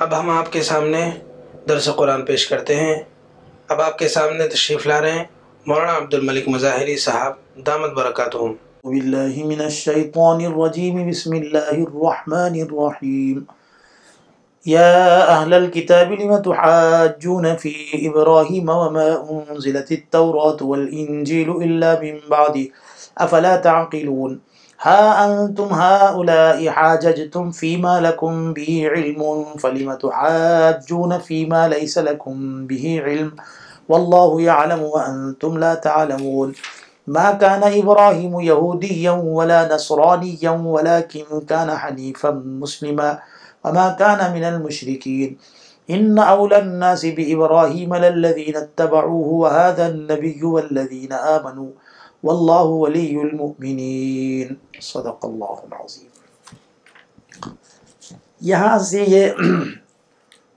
اب ہم آپ کے سامنے درس قرآن پیش کرتے ہیں۔ اب آپ کے سامنے تشریف لا رہے ہیں مولانا عبد الملک مظاہری صاحب دامت برکاتہم۔ باللہ من الشیطان الرجیم، بسم اللہ الرحمن الرحیم۔ یا اہل الكتاب لم تحاجون فی ابراہیم وما انزلت التوراة والانجیل الا من بعد افلا تعقلون۔ ها انتم هؤلاء حاججتم فيما لكم به علم فلم تحاجون فيما ليس لكم به علم والله يعلم وانتم لا تعلمون۔ ما كان إبراهيم يهوديا ولا نصرانيا ولكن كان حنيفا مسلما وما كان من المشركين إن أولى الناس بإبراهيم للذين اتبعوه وهذا النبي والذين آمنوا والله ولي المؤمنين۔ صدق اللہ العظیم۔ یہاں سے یہ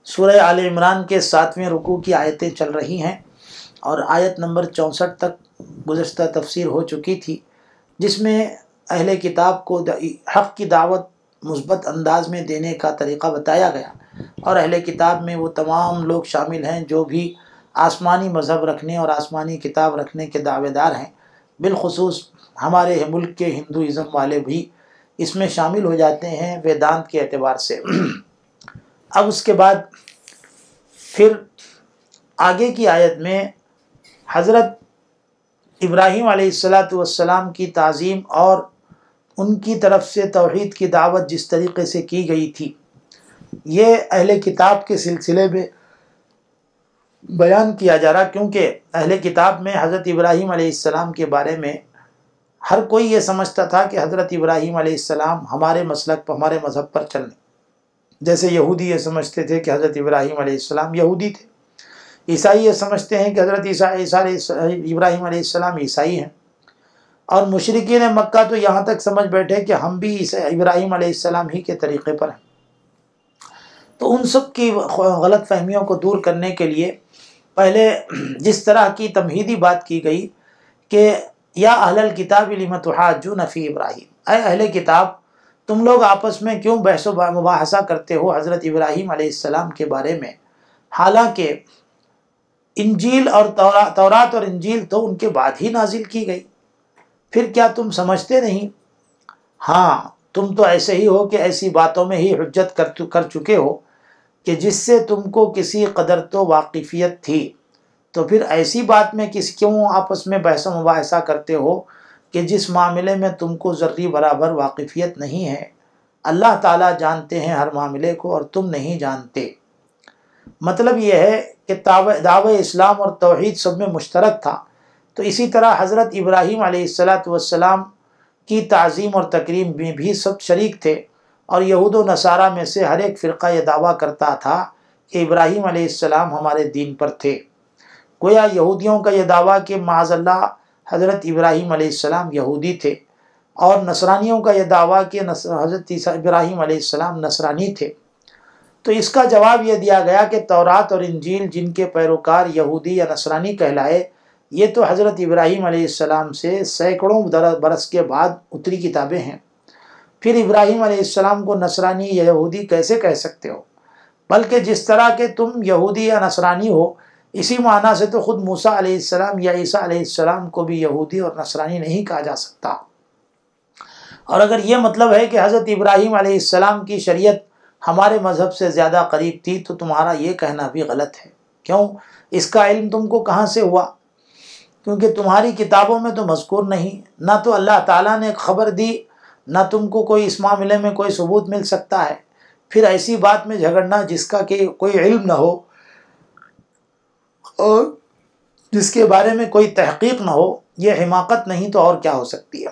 سورہ آل عمران کے 7ویں رکوع کی آیتیں چل رہی ہیں اور آیت نمبر 64 تک گزشتہ تفسیر ہو چکی تھی، جس میں اہل کتاب کو حق کی دعوت مثبت انداز میں دینے کا طریقہ بتایا گیا، اور اہل کتاب میں وہ تمام لوگ شامل ہیں جو بھی آسمانی مذہب رکھنے اور آسمانی کتاب رکھنے کے دعوے دار ہیں۔ بالخصوص ہمارے ملک کے ہندوازم والے بھی اس میں شامل ہو جاتے ہیں ویدانت کے اعتبار سے۔ اب اس کے بعد پھر آگے کی آیت میں حضرت ابراہیم علیہ السلام کی تعظیم اور ان کی طرف سے توحید کی دعوت جس طریقے سے کی گئی تھی، یہ اہل کتاب کے سلسلے میں بیان کیا جا رہا، کیونکہ اہل کتاب میں حضرت ابراہیم علیہ السلام کے بارے میں ہر کوئی یہ سمجھتا تھا کہ حضرت ابراہیم علیہ السلام ہمارے مسلک پر، ہمارے مذہب پر چلنے، جیسے یہودی یہ سمجھتے تھے کہ حضرت ابراہیم علیہ السلام یہودی تھے، عیسائی یہ سمجھتے ہیں کہ حضرت ابراہیم علیہ السلام عیسائی ہیں، اور مشرکین مکہ تو یہاں تک سمجھ بیٹھے کہ ہم بھی ابراہیم علیہ السلام ہی کے طریقے پر ہیں۔ تو ان سب کی غلط فہمیوں کو دور کرنے کے لیے پہلے جس طرح کی تمہیدی بات کی گئی کہ یا اہل الکتاب لم تحاجون فی ابراہیم، اے اہل کتاب تم لوگ آپس میں کیوں بحث و مباحثہ کرتے ہو حضرت ابراہیم علیہ السلام کے بارے میں، حالانکہ انجیل اور تورات اور انجیل تو ان کے بعد ہی نازل کی گئی، پھر کیا تم سمجھتے نہیں؟ ہاں تم تو ایسے ہی ہو کہ ایسی باتوں میں ہی حجت کر چکے ہو کہ جس سے تم کو کسی قدر تو واقفیت تھی، تو پھر ایسی بات میں کیوں آپس میں بحث و مباحثہ کرتے ہو کہ جس معاملے میں تم کو ذرہ برابر واقفیت نہیں ہے۔ اللہ تعالیٰ جانتے ہیں ہر معاملے کو اور تم نہیں جانتے۔ مطلب یہ ہے کہ دعوی اسلام اور توحید سب میں مشترک تھا، تو اسی طرح حضرت ابراہیم علیہ السلام کی تعظیم اور تکریم میں بھی سب شریک تھے، اور یہود و نصارہ میں سے ہر ایک فرقہ یہ دعویٰ کرتا تھا کہ ابراہیم علیہ السلام ہمارے دین پر تھے۔ گویا یہودیوں کا یہ دعویٰ کہ معاذ اللہ حضرت ابراہیم علیہ السلام یہودی تھے، اور نصرانیوں کا یہ دعویٰ کہ حضرت ابراہیم علیہ السلام نصرانی تھے۔ تو اس کا جواب یہ دیا گیا کہ تورات اور انجیل جن کے پیروکار یہودی یا نصرانی کہلائے، یہ تو حضرت ابراہیم علیہ السلام سے سینکڑوں برس کے بعد اتری کتابیں ہیں، پھر ابراہیم علیہ السلام کو نصرانی یا یہودی کیسے کہہ سکتے ہو؟ بلکہ جس طرح کہ تم یہودی یا نصرانی ہو، اسی معنی سے تو خود موسیٰ علیہ السلام یا عیسیٰ علیہ السلام کو بھی یہودی اور نصرانی نہیں کہا جا سکتا۔ اور اگر یہ مطلب ہے کہ حضرت ابراہیم علیہ السلام کی شریعت ہمارے مذہب سے زیادہ قریب تھی، تو تمہارا یہ کہنا بھی غلط ہے۔ کیوں؟ اس کا علم تم کو کہاں سے ہوا؟ کیونکہ تمہاری کتابوں میں تو مذکور نہیں، نہ تو اللہ تعالیٰ نے خبر دی، نہ تم کو کوئی اس معاملے میں کوئی ثبوت مل سکتا ہے۔ پھر ایسی بات میں جھگڑنا جس کا کہ کوئی علم نہ ہو اور جس کے بارے میں کوئی تحقیق نہ ہو، یہ حماقت نہیں تو اور کیا ہو سکتی ہے؟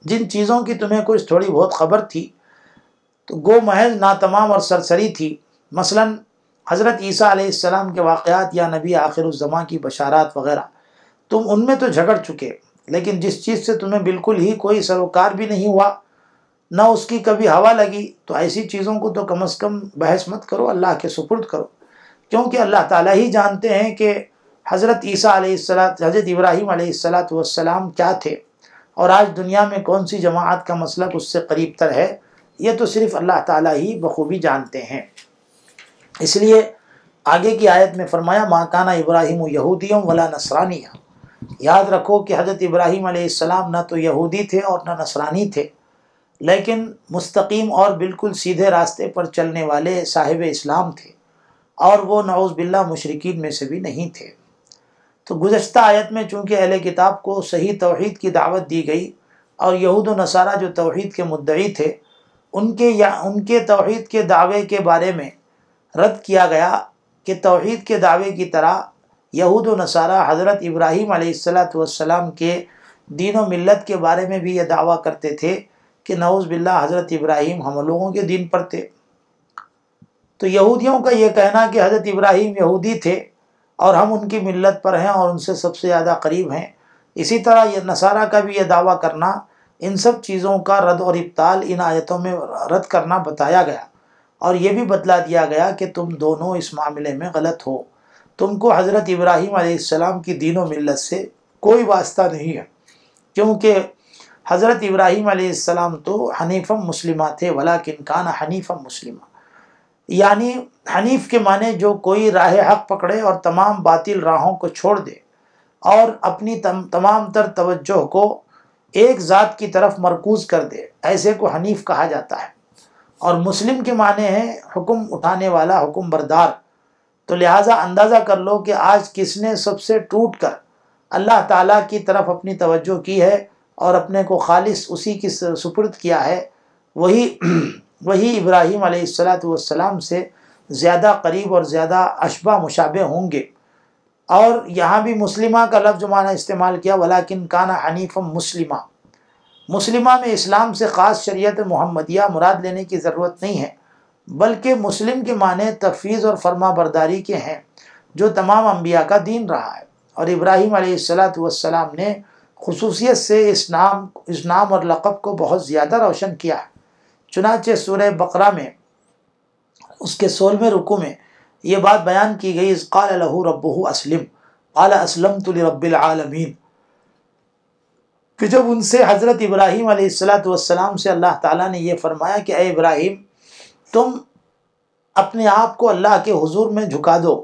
جن چیزوں کی تمہیں کچھ تھوڑی بہت خبر تھی تو گو محض ناتمام اور سرسری تھی، مثلا حضرت عیسیٰ علیہ السلام کے واقعات یا نبی آخر الزماں کی بشارات وغیرہ، تم ان میں تو جھگڑ چکے، لیکن جس چیز سے تمہیں بالکل ہی کوئی سروکار بھی نہیں ہوا، نہ اس کی کبھی ہوا لگی، تو ایسی چیزوں کو تو کم از کم بحث مت کرو، اللہ کے سپرد کرو، کیونکہ اللہ تعالیٰ ہی جانتے ہیں کہ حضرت عیسیٰ علیہ السلام، حضرت ابراہیم علیہ السلام کیا تھے، اور آج دنیا میں کون سی جماعت کا مسلک اس سے قریب تر ہے، یہ تو صرف اللہ تعالیٰ ہی بخوبی جانتے ہیں۔ اس لیے آگے کی آیت میں فرمایا ما کان ابراہیم یہودی ولا نصرانی۔ یاد رکھو کہ حضرت ابراہیم علیہ السلام نہ تو یہودی تھے اور نہ نصرانی تھے، لیکن مستقیم اور بالکل سیدھے راستے پر چلنے والے صاحب اسلام تھے، اور وہ نعوذ باللہ مشرکین میں سے بھی نہیں تھے۔ تو گزشتہ آیت میں چونکہ اہل کتاب کو صحیح توحید کی دعوت دی گئی، اور یہود و نصارہ جو توحید کے مدعی تھے ان کے توحید کے دعوے کے بارے میں رد کیا گیا کہ توحید کے دعوے کی طرح یہود و نصارہ حضرت ابراہیم علیہ السلام کے دین و ملت کے بارے میں بھی یہ دعویٰ کرتے تھے کہ نعوذ باللہ حضرت ابراہیم ہم لوگوں کے دین پر تھے۔ تو یہودیوں کا یہ کہنا کہ حضرت ابراہیم یہودی تھے اور ہم ان کی ملت پر ہیں اور ان سے سب سے زیادہ قریب ہیں، اسی طرح یہ نصارہ کا بھی یہ دعویٰ کرنا، ان سب چیزوں کا رد اور ابطال ان آیتوں میں رد کرنا بتایا گیا، اور یہ بھی بتلا دیا گیا کہ تم دونوں اس معاملے میں غلط ہو، تم کو حضرت ابراہیم علیہ السلام کی دین و ملت سے کوئی واسطہ نہیں ہے، کیونکہ حضرت ابراہیم علیہ السلام تو حنیفم مسلمہ تھے، ولیکن کان حنیفم مسلمہ، یعنی حنیف کے معنی جو کوئی راہ حق پکڑے اور تمام باطل راہوں کو چھوڑ دے اور اپنی تمام تر توجہ کو ایک ذات کی طرف مرکوز کر دے، ایسے کو حنیف کہا جاتا ہے۔ اور مسلم کے معنی ہے حکم اٹھانے والا، حکم بردار۔ تو لہٰذا اندازہ کر لو کہ آج کس نے سب سے ٹوٹ کر اللہ تعالیٰ کی طرف اپنی توجہ کی ہے اور اپنے کو خالص اسی کی سپرد کیا ہے، وہی ابراہیم علیہ السلام سے زیادہ قریب اور زیادہ اشبہ مشابہ ہوں گے۔ اور یہاں بھی مسلمہ کا لفظ معنی استعمال کیا، ولیکن کان حنیفم مسلمہ۔ مسلمہ میں اسلام سے خاص شریعت محمدیہ مراد لینے کی ضرورت نہیں ہے، بلکہ مسلم کے معنی تفویض اور فرما برداری کے ہیں، جو تمام انبیاء کا دین رہا ہے۔ اور ابراہیم علیہ السلام نے خصوصیت سے اس نام اور لقب کو بہت زیادہ روشن کیا ہے۔ چنانچہ سورہ بقرہ میں اس کے 16ویں رکوع میں یہ بات بیان کی گئی، اذ قال له ربه اسلم قال اسلمت لرب العالمین، کہ جب ان سے حضرت ابراہیم علیہ السلام سے اللہ تعالیٰ نے یہ فرمایا کہ اے ابراہیم تم اپنے آپ کو اللہ کے حضور میں جھکا دو،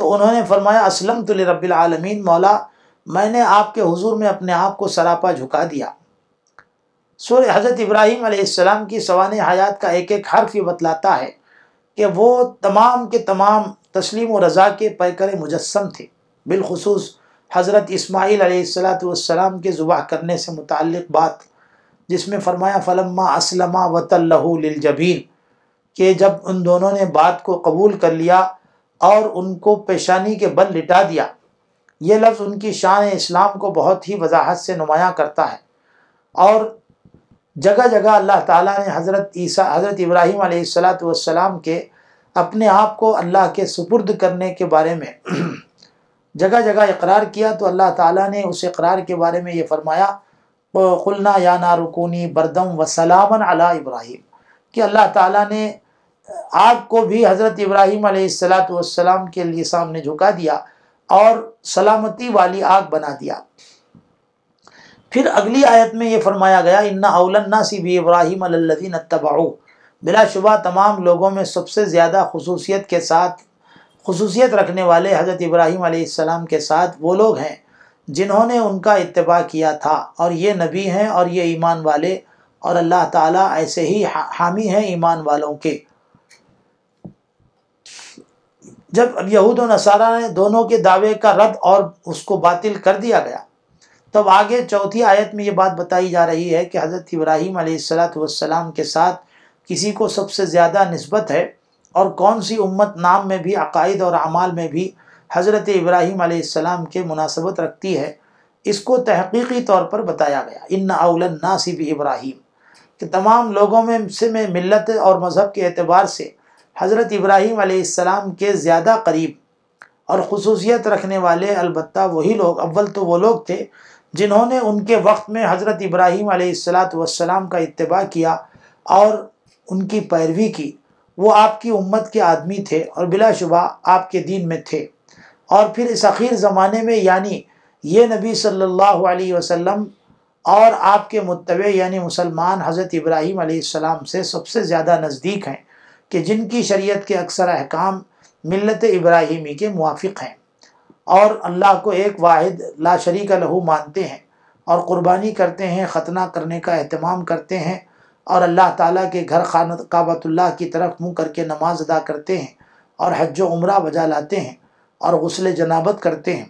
تو انہوں نے فرمایا اسلمت لرب العالمین، مولا میں نے آپ کے حضور میں اپنے آپ کو سراپا جھکا دیا۔ سورہ حضرت ابراہیم علیہ السلام کی سوانح حیات کا ایک ایک حرف یہ بتلاتا ہے کہ وہ تمام کے تمام تسلیم و رضا کے پیکر مجسم تھے۔ بالخصوص حضرت اسماعیل علیہ السلام کے ذبح کرنے سے متعلق بات، جس میں فرمایا فلما اسلما وتلہ للجبین، کہ جب ان دونوں نے بات کو قبول کر لیا اور ان کو پیشانی کے بل لٹا دیا، یہ لفظ ان کی شان اسلام کو بہت ہی وضاحت سے نمایاں کرتا ہے۔ اور جگہ جگہ اللہ تعالیٰ نے حضرت ابراہیم علیہ السلام کے اپنے آپ کو اللہ کے سپرد کرنے کے بارے میں جگہ جگہ اقرار کیا، تو اللہ تعالیٰ نے اس اقرار کے بارے میں یہ فرمایا قلنا یا نار کونی بردم وسلاما علی ابراہیم، کہ اللہ تعالیٰ نے آگ کو بھی حضرت ابراہیم علیہ السلام کے لیے سامنے جھکا دیا اور سلامتی والی آگ بنا دیا۔ پھر اگلی آیت میں یہ فرمایا گیا ان اول الناس بابراہیم الذین اتبعوہ، بلا شبہ تمام لوگوں میں سب سے زیادہ خصوصیت رکھنے والے حضرت ابراہیم علیہ السلام کے ساتھ وہ لوگ ہیں جنہوں نے ان کا اتباع کیا تھا، اور یہ نبی ہیں اور یہ ایمان والے، اور اللہ تعالیٰ ایسے ہی حامی ہیں ایمان والوں کے۔ جب یہود و نصارہ نے دونوں کے دعوے کا رد اور اس کو باطل کر دیا گیا، تب آگے چوتھی آیت میں یہ بات بتائی جا رہی ہے کہ حضرت ابراہیم علیہ السلام کے ساتھ کسی کو سب سے زیادہ نسبت ہے، اور کون سی امت نام میں بھی، عقائد اور اعمال میں بھی حضرت ابراہیم علیہ السلام کے مناسبت رکھتی ہے، اس کو تحقیقی طور پر بتایا گیا ان اول الناس بابراہیم، کہ تمام لوگوں میں سے ملت اور مذہب کے اعتبار سے حضرت ابراہیم علیہ السلام کے زیادہ قریب اور خصوصیت رکھنے والے البتہ وہی لوگ، اول تو وہ لوگ تھے جنہوں نے ان کے وقت میں حضرت ابراہیم علیہ السلام کا اتباع کیا اور ان کی پیروی کی، وہ آپ کی امت کے آدمی تھے اور بلا شبہ آپ کے دین میں تھے۔ اور پھر اس اخیر زمانے میں یعنی یہ نبی صلی اللہ علیہ وسلم اور آپ کے متبع یعنی مسلمان حضرت ابراہیم علیہ السلام سے سب سے زیادہ نزدیک ہیں، کہ جن کی شریعت کے اکثر احکام ملت ابراہیمی کے موافق ہیں اور اللہ کو ایک واحد لا شریک لہو مانتے ہیں اور قربانی کرتے ہیں، ختنہ کرنے کا اہتمام کرتے ہیں اور اللہ تعالیٰ کے گھر خانہ کعبۃ اللہ کی طرف منہ کر کے نماز ادا کرتے ہیں اور حج و عمرہ بجا لاتے ہیں اور غسل جنابت کرتے ہیں۔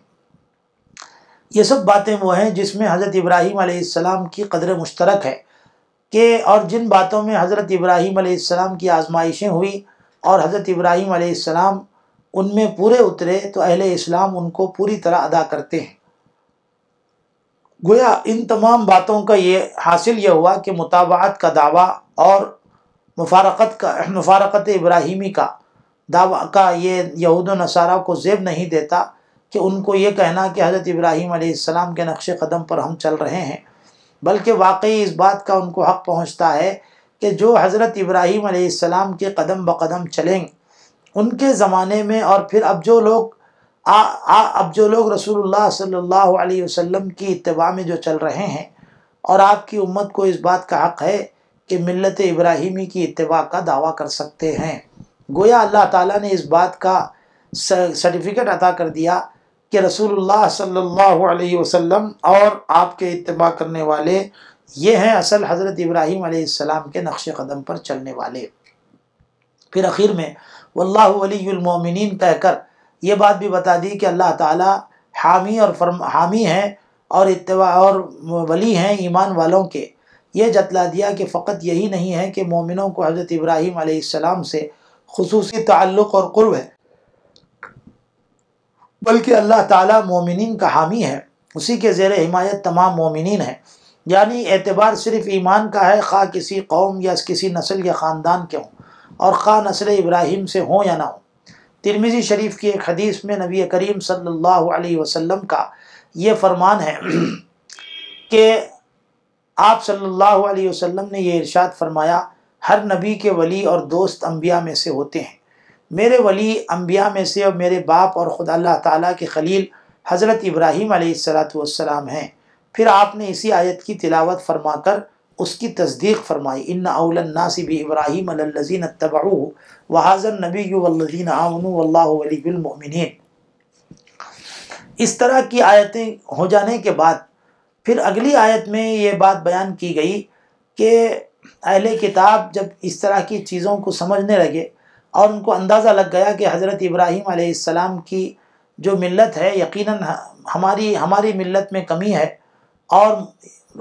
یہ سب باتیں وہ ہیں جس میں حضرت ابراہیم علیہ السلام کی قدر مشترک ہے اور جن باتوں میں حضرت ابراہیم علیہ السلام کی آزمائشیں ہوئی اور حضرت ابراہیم علیہ السلام ان میں پورے اترے تو اہل اسلام ان کو پوری طرح ادا کرتے ہیں۔ گویا ان تمام باتوں کا یہ حاصل یہ ہوا کہ متابعت کا دعویٰ اور مفارقت ابراہیمی کا دعویٰ کا یہ یہود و نصارہ کو زیب نہیں دیتا کہ ان کو یہ کہنا کہ حضرت ابراہیم علیہ السلام کے نقش قدم پر ہم چل رہے ہیں، بلکہ واقعی اس بات کا ان کو حق پہنچتا ہے کہ جو حضرت ابراہیم علیہ السلام کے قدم بقدم چلیں ان کے زمانے میں، اور پھر اب جو لوگ رسول اللہ صلی اللہ علیہ وسلم کی اتباع میں جو چل رہے ہیں، اور آپ کی امت کو اس بات کا حق ہے کہ ملت ابراہیمی کی اتباع کا دعویٰ کر سکتے ہیں۔ گویا اللہ تعالیٰ نے اس بات کا سرٹیفکیٹ عطا کر دیا کہ رسول اللہ صلی اللہ علیہ وسلم اور آپ کے اتباع کرنے والے یہ ہیں اصل حضرت ابراہیم علیہ السلام کے نقش قدم پر چلنے والے۔ پھر اخیر میں واللہ ولی المؤمنین کہہ کر یہ بات بھی بتا دی کہ اللہ تعالیٰ حامی ہیں اور اتباع اور ولی ہیں ایمان والوں کے۔ یہ جتلا دیا کہ فقط یہی نہیں ہے کہ مومنوں کو حضرت ابراہیم علیہ السلام سے خصوصی تعلق اور قرب ہے، بلکہ اللہ تعالیٰ مومنین کا حامی ہے، اسی کے زیر حمایت تمام مومنین ہیں۔ یعنی اعتبار صرف ایمان کا ہے، خواہ کسی قوم یا کسی نسل یا خاندان کے ہوں، اور خواہ نسل ابراہیم سے ہوں یا نہ ہوں۔ ترمذی شریف کی ایک حدیث میں نبی کریم صلی اللہ علیہ وسلم کا یہ فرمان ہے کہ آپ صلی اللہ علیہ وسلم نے یہ ارشاد فرمایا، ہر نبی کے ولی اور دوست انبیاء میں سے ہوتے ہیں، میرے ولی انبیاء میں سے اور میرے باپ اور خدا اللہ تعالیٰ کے خلیل حضرت ابراہیم علیہ السلام ہیں۔ پھر آپ نے اسی آیت کی تلاوت فرما کر اس کی تصدیق فرمائی، ان اول الناس بابراہیم الذین اتبعوہ وہذا النبی والذین آمنوا واللہ ولی المؤمنین۔ اس طرح کی آیتیں ہو جانے کے بعد پھر اگلی آیت میں یہ بات بیان کی گئی کہ اہل کتاب جب اس طرح کی چیزوں کو سمجھنے لگے اور ان کو اندازہ لگ گیا کہ حضرت ابراہیم علیہ السلام کی جو ملت ہے یقیناً ہماری ملت میں کمی ہے، اور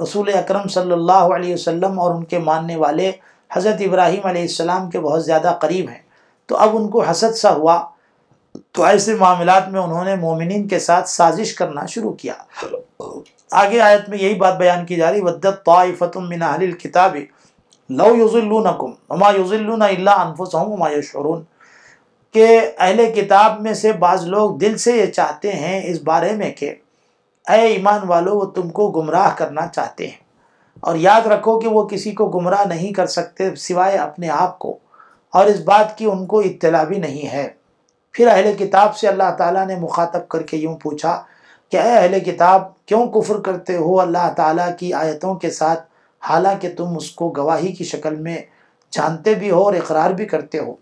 رسول اکرم صلی اللہ علیہ وسلم اور ان کے ماننے والے حضرت ابراہیم علیہ السلام کے بہت زیادہ قریب ہیں، تو اب ان کو حسد سا ہوا، تو ایسے معاملات میں انہوں نے مومنین کے ساتھ سازش کرنا شروع کیا۔ آگے آیت میں یہی بات بیان کی جا رہی، وَدَّتْ طَائِفَةٌ مِّنْ أَهْلِ الْكِتَابِ لَوْ يُضِلُّونَكُمْ وَمَا يُضِلُّونَ إِلَّا أَنفُسَهُمْ وَمَا يَشْعُرُونَ، کہ اہل کتاب میں سے بعض لوگ دل سے یہ چاہتے ہیں اس بارے میں کہ اے ایمان والو وہ تم کو گمراہ کرنا چاہتے ہیں، اور یاد رکھو کہ وہ کسی کو گمراہ نہیں کر سکتے سوائے اپنے آپ کو، اور اس بات کی ان کو اطلاع بھی نہیں ہے۔ پھر اہل کتاب سے اللہ تعالیٰ نے مخاطب کر کے یوں پوچھا کہ اے اہل کتاب کیوں کفر کرتے ہو اللہ تعالیٰ کی آیتوں کے ساتھ، حالانکہ تم اس کو گواہی کی شکل میں جانتے بھی ہو اور اقرار بھی کرتے ہو۔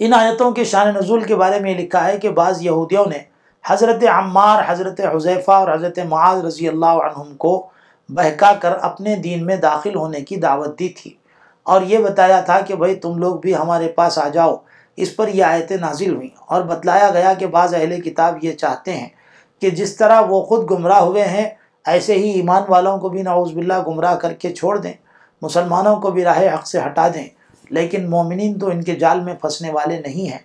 ان آیتوں کے شان نزول کے بارے میں لکھا ہے کہ بعض یہودیوں نے حضرت عمار، حضرت حذیفہ اور حضرت معاذ رضی اللہ عنہم کو بہکا کر اپنے دین میں داخل ہونے کی دعوت دی تھی، اور یہ بتایا تھا کہ بھئی تم لوگ بھی ہمارے پاس آ جاؤ۔ اس پر یہ آیتیں نازل ہوئیں اور بتلایا گیا کہ بعض اہل کتاب یہ چاہتے ہیں کہ جس طرح وہ خود گمراہ ہوئے ہیں ایسے ہی ایمان والوں کو بھی نعوذ باللہ گمراہ کر کے چھوڑ دیں، مسلمانوں کو بھی راہ حق سے ہٹا دیں، لیکن مومنین تو ان کے جال میں پھنسنے والے نہیں ہیں،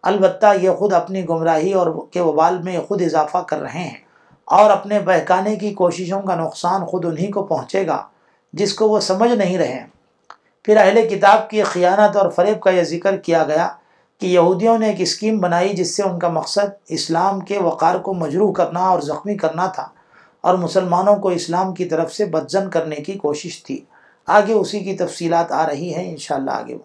البتہ یہ خود اپنی گمراہی اور کے وبال میں خود اضافہ کر رہے ہیں، اور اپنے بہکانے کی کوششوں کا نقصان خود انہی کو پہنچے گا جس کو وہ سمجھ نہیں رہے ہیں۔ پھر اہل کتاب کی خیانت اور فریب کا یہ ذکر کیا گیا کہ یہودیوں نے ایک اسکیم بنائی جس سے ان کا مقصد اسلام کے وقار کو مجروح کرنا اور زخمی کرنا تھا، اور مسلمانوں کو اسلام کی طرف سے بدظن کرنے کی کوشش تھی۔ آگے اسی کی تفصیلات آ رہی ہیں، انشاءاللہ آگے